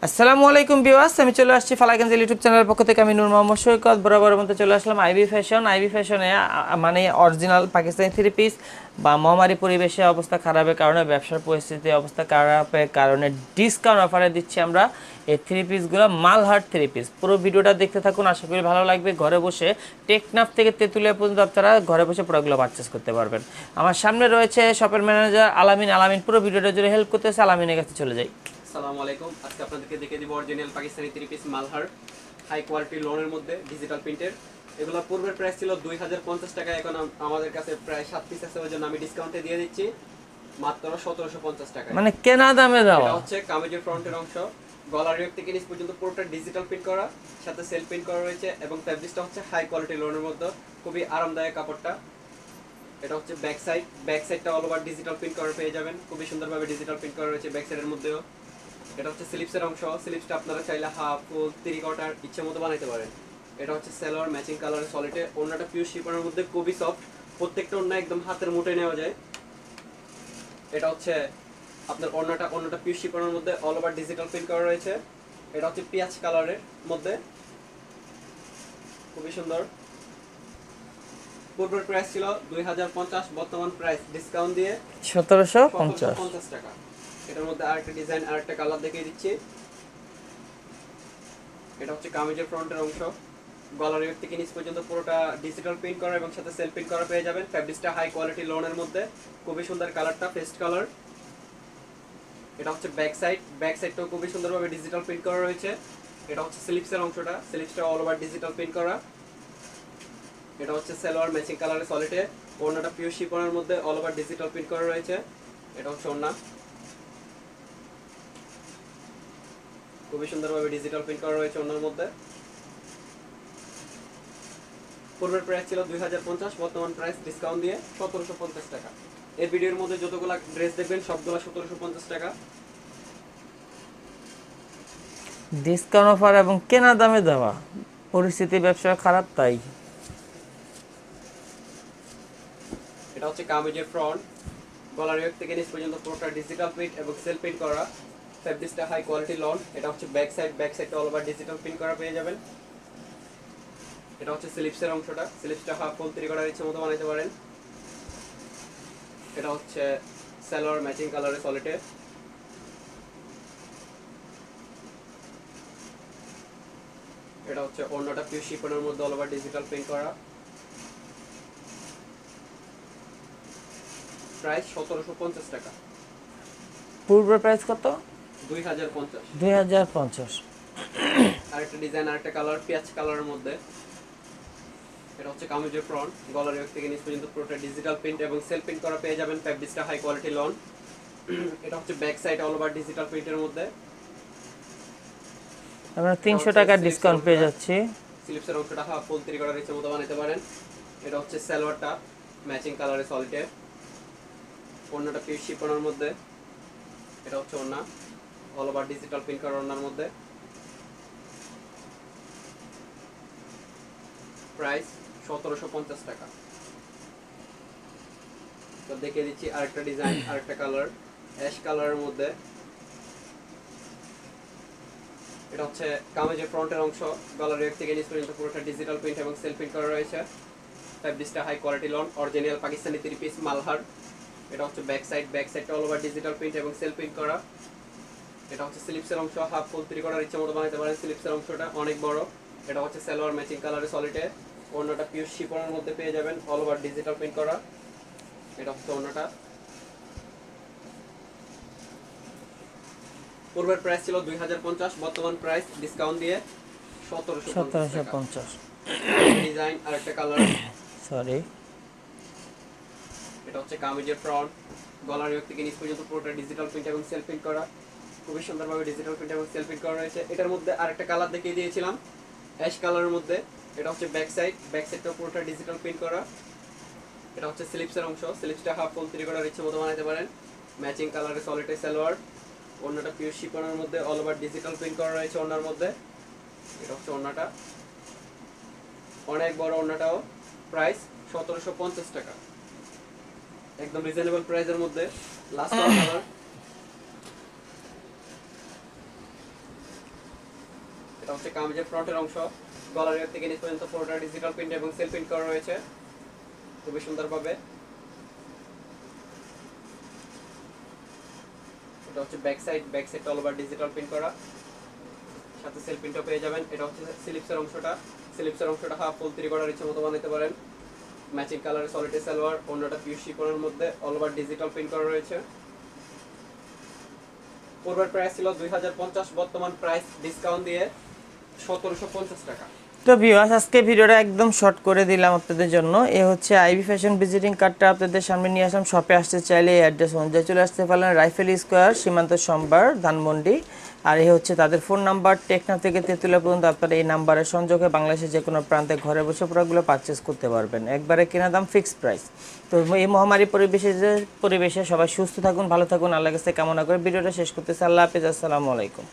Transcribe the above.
আসসালামু আলাইকুম ভিউয়ার্স, আমি চলে আসছি ফালাকাঞ্জ ইউটিউব চ্যানেলের পক্ষ থেকে। আমি নূর মোহাম্মদ সৈকত বরাবরের মতো চলে আসলাম আইবি ফ্যাশনে। মানে অরিজিনাল পাকিস্তানি থ্রি পিস বা মহামারী পরিবেশে অবস্থা খারাপের কারণে, ব্যবসার পরিস্থিতি অবস্থা খারাপের কারণে ডিসকাউন্ট অফারে দিচ্ছি আমরা এই থ্রি পিসগুলো, মালহাট থ্রি পিস। পুরো ভিডিওটা দেখতে থাকুন, আশা করি ভালো লাগবে। ঘরে বসে টেকনাফ থেকে তেঁতুলিয়া পর্যন্ত আপনারা ঘরে বসে প্রোডাক্টগুলো পারচেস করতে পারবেন। আমার সামনে রয়েছে শপের ম্যানেজার আলামিন। পুরো ভিডিওটা জুড়ে হেল্প করতেছে। আলামিনের কাছে চলে যাই। আসসালামু আলাইকুম। আজকে আপনাদেরকে দেখিয়ে দিব অরিজিনাল পাকিস্তানি থ্রি পিস মালহার হাই কোয়ালিটি লোনের মধ্যে ডিজিটাল প্রিন্টের। এগুলো পূর্বের প্রাইস ছিল 2050 টাকা, এখন আমাদের কাছে প্রায় 7 পিস আছে, ওই জন্য আমি ডিসকাউন্টে দিয়ে দিচ্ছি মাত্র 1750 টাকা। মানে কেনা দামে দেওয়া। এটা হচ্ছে কামিজের ফ্রন্টের অংশ, গলার রেক থেকে নিচ পর্যন্ত পুরোটা ডিজিটাল প্রিন্ট করা, সাথে সেলফ প্রিন্ট করা রয়েছে এবং ফ্যাব্রিকটা হচ্ছে হাই কোয়ালিটি লোনের মধ্যে, খুবই আরামদায়ক কাপড়টা। এটা হচ্ছে ব্যাক সাইডটা অল ওভার ডিজিটাল প্রিন্ট করা পেয়ে যাবেন, খুবই সুন্দরভাবে ডিজিটাল প্রিন্ট করা রয়েছে ব্যাক সাইডের মধ্যেও। এটা হচ্ছে স্লিপসের অংশ, স্লিপসটা আপনারা চাইলে হাফ ফুল 3 কোয়ার্টার ইচ্ছে মতো বানাইতে পারেন। এটা হচ্ছে সালোয়ার ম্যাচিং কালারের সলিডে, ওড়নাটা পিওর শিফনের মধ্যে খুবই সফট, প্রত্যেকটা ওড়না একদম হাতের মুঠোয় নেওয়া যায়। এটা হচ্ছে আপনার ওড়নাটা পিওর শিফনের মধ্যে অল ওভার ডিজিটাল প্রিন্ট করা রয়েছে। এটা হচ্ছে পিয়াজ কালারের মধ্যে, খুবই সুন্দর। পূর্বের প্রাইস ছিল 2050, বর্তমান প্রাইস ডিসকাউন্ট দিয়ে 1750 টাকা। এটার মধ্যে আরেকটা ডিজাইন, আরেকটা কালার দেখিয়ে দিচ্ছি। এটা হচ্ছে কামিজের ফ্রন্টের অংশ, গলার রেক থেকে নিচ পর্যন্ত পুরোটা ডিজিটাল প্রিন্ট করা এবং সাথে সেলফ প্রিন্ট করা পেয়ে যাবেন। ফ্যাব্রিকটা হাই কোয়ালিটি লোনের মধ্যে, খুবই সুন্দর কালারটা, পেস্ট কালার। এটা হচ্ছে ব্যাক সাইডটাও খুবই সুন্দরভাবে ডিজিটাল প্রিন্ট করা রয়েছে। এটা হচ্ছে স্লিপসের অংশটা, স্লিপসটা অল ওভার ডিজিটাল প্রিন্ট করা। এটা হচ্ছে সালোয়ার ম্যাচিং কালারের সলিডে, ওড়নাটা পিওর শিফনের মধ্যে অল ওভার ডিজিটাল প্রিন্ট করা রয়েছে। এটা হচ্ছে ওড়না, খুবই সুন্দরভাবে ডিজিটাল প্রিন্ট করা রয়েছে ওড়নার মধ্যে। পূর্বের প্রাইস ছিল 2050, বর্তমান প্রাইস ডিসকাউন্ট দিয়ে 1750 টাকা। এই ভিডিওর মধ্যে যতগুলা ড্রেস দেখবেন সবগুলা 1750 টাকা ডিসকাউন্ট অফার এবং কেনা দামে দেওয়া। পরিস্থিতি ব্যবসা খারাপ তাই। এটা হচ্ছে কামিজের ফ্রন্ট, গলার রেক থেকে নিচ পর্যন্ত পুরোটা ডিজিটাল প্রিন্ট এবং সেলফ প্রিন্ট করা, ফ্যাব্রিকটা হাই কোয়ালিটি লন। এটা হচ্ছে ব্যাক সাইডটা অল ওভার ডিজিটাল প্রিন্ট করা পেয়ে যাবেন। এটা হচ্ছে স্লিপসের অংশটা, স্লিপসটা হাফ ফুল 3 কোয়ার্টার ইচ্ছে মতো বানাইতে পারেন। এটা হচ্ছে সালোয়ার ম্যাচিং কালারের সলিডে। এটা হচ্ছে ওড়নাটা পিওর শিফনের মধ্যে অল ওভার ডিজিটাল প্রিন্ট করা। প্রাইস 1750 টাকা। পূর্বের প্রাইস কত? 2050। 2050। আরেকটা ডিজাইন, আরেকটা কালার, পেঁয়াজ কালারের মধ্যে। এটা হচ্ছে কামিজের ফ্রন্ট, গলার রেক থেকে নিচ পর্যন্ত পুরোটা ডিজিটাল প্রিন্ট এবং সেলফ প্রিন্ট করা পেয়ে যাবেন। ফ্যাব্রিকটা হাই কোয়ালিটি লন। এটা হচ্ছে back side all over digital প্রিন্টের মধ্যে। আমরা 300 টাকার ডিসকাউন্ট পেয়ে যাচ্ছি। স্লিপসের অংশটা হাফ ফুল 3 কোয়ার্টার ইচ্ছে মতো বানাইতে পারেন। এটা হচ্ছে সালোয়ারটা ম্যাচিং কালারের সলিডে, ওড়নাটা পিওর শিফনের মধ্যে। এটা হচ্ছে ওড়না, অল ওভার ডিজিটাল প্রিন্ট করা ওড়নার মধ্যে। প্রাইস 1750 টাকা। তো দেখিয়ে দিচ্ছি আরেকটা ডিজাইন, আরেকটা কালার, অ্যাশ কালারের মধ্যে। এটা হচ্ছে কামিজের ফ্রন্টের অংশ, গলার রেক থেকে নিচ পর্যন্ত পুরোটা ডিজিটাল প্রিন্ট এবং সেলফ প্রিন্ট করা রয়েছে। ফ্যাব্রিকটা high quality lawn, original Pakistani three piece Malhar. এটা হচ্ছে ব্যাক সাইডটা অল ওভার ডিজিটাল প্রিন্ট এবং সেলফ প্রিন্ট করা। এটা হচ্ছে স্লিপসের অংশ, হাফ ফুল 3 কোয়ার্টার ইচ্ছে মতো বানাইতে পারেন। স্লিপসের অংশটা অনেক বড়। এটা হচ্ছে সালোয়ার ম্যাচিং কালারের সলিডে, ওড়নাটা পিওর শিফনের মধ্যে পেয়ে যাবেন, অল ওভার ডিজিটাল প্রিন্ট করা। এটা হচ্ছে ওড়নাটা। পূর্বের প্রাইস ছিল 2050, বর্তমান প্রাইস ডিসকাউন্ট দিয়ে 1750। ডিজাইন, আরেকটা কালার, সরি। এটা হচ্ছে কামিজের ফ্রন্ট, গলার রেক থেকে নিচ পর্যন্ত পুরোটা ডিজিটাল প্রিন্ট এবং সেলফ প্রিন্ট করা, খুবই সুন্দরভাবে ডিজিটাল প্রিন্ট এবং সেলফ প্রিন্ট করা রয়েছে। এটার মধ্যে আরেকটা কালার দেখিয়ে দিয়েছিলাম অ্যাশ কালারের মধ্যে। এটা হচ্ছে ব্যাক সাইডটাও পুরোটা ডিজিটাল প্রিন্ট করা। এটা হচ্ছে স্লিপসের অংশ, স্লিপসটা হাফ ফুল 3 কোয়ার্টার ইচ্ছে মতো বানাইতে পারেন। ম্যাচিং কালারের সলিডে সালোয়ার, ওড়নাটা পিওর শিফনের মধ্যে অল ওভার ডিজিটাল প্রিন্ট করা রয়েছে ওড়নার মধ্যে। এটা হচ্ছে ওড়নাটা, অনেক বড় ওড়নাটাও। প্রাইস 1750 টাকা, একদম রিজনেবল প্রাইসের মধ্যে। লাস্ট কালার, হচ্ছে কামিজের ফ্রন্টের অংশ, গলার এর থেকে নিচ পর্যন্ত পুরোটা ডিজিটাল প্রিন্ট এবং সেলফ প্রিন্ট করা রয়েছে, খুবই সুন্দরভাবে। এটা হচ্ছে back side all over digital print করা, সাথে সেলফ প্রিন্টও পেয়ে যাবেন। এটা হচ্ছে স্লিপসের অংশটা হাফ ফুল 3 কোয়ার্টার ইচ্ছে মতো বানাতে পারেন। ম্যাচিং কালারের সলিড সালোয়ার, অন্যটা পিওর শিফনের মধ্যে অল ওভার ডিজিটাল প্রিন্ট করা রয়েছে। পূর্বের প্রাইস ছিল 2050, বর্তমান প্রাইস ডিসকাউন্ট দিয়ে 1750 টাকা। তো ভিউয়ার্স, আজকে ভিডিওটা একদম শর্ট করে দিলাম আপনাদের জন্য। এ হচ্ছে আইবি ফ্যাশন ভিজিটিং কার্ডটা আপনাদের সামনে নিয়ে আসলাম। শপে আসতে চাইলে এই অ্যাড্রেস অনুযায়ী চলে আসতে পারলেন, রাইফেল স্কোয়ার, সীমান্ত সম্ভার, ধানমন্ডি। আর এই হচ্ছে তাদের ফোন নাম্বার, টেকনাফ থেকে তেঁতুলিয়া পর্যন্ত আপনারা এই নাম্বারের সংযোগে বাংলাদেশের যে কোনো প্রান্তে ঘরে বসে প্রোডাক্টগুলো পারচেস করতে পারবেন, একবারে কেনা দাম ফিক্সড প্রাইস। তো এই মহামারী পরিবেশে সবাই সুস্থ থাকুন, ভালো থাকুন, আল্লাহর কাছে কামনা করে ভিডিওটা শেষ করতেছি। আল্লাহ হাফেজ, আসসালামু আলাইকুম।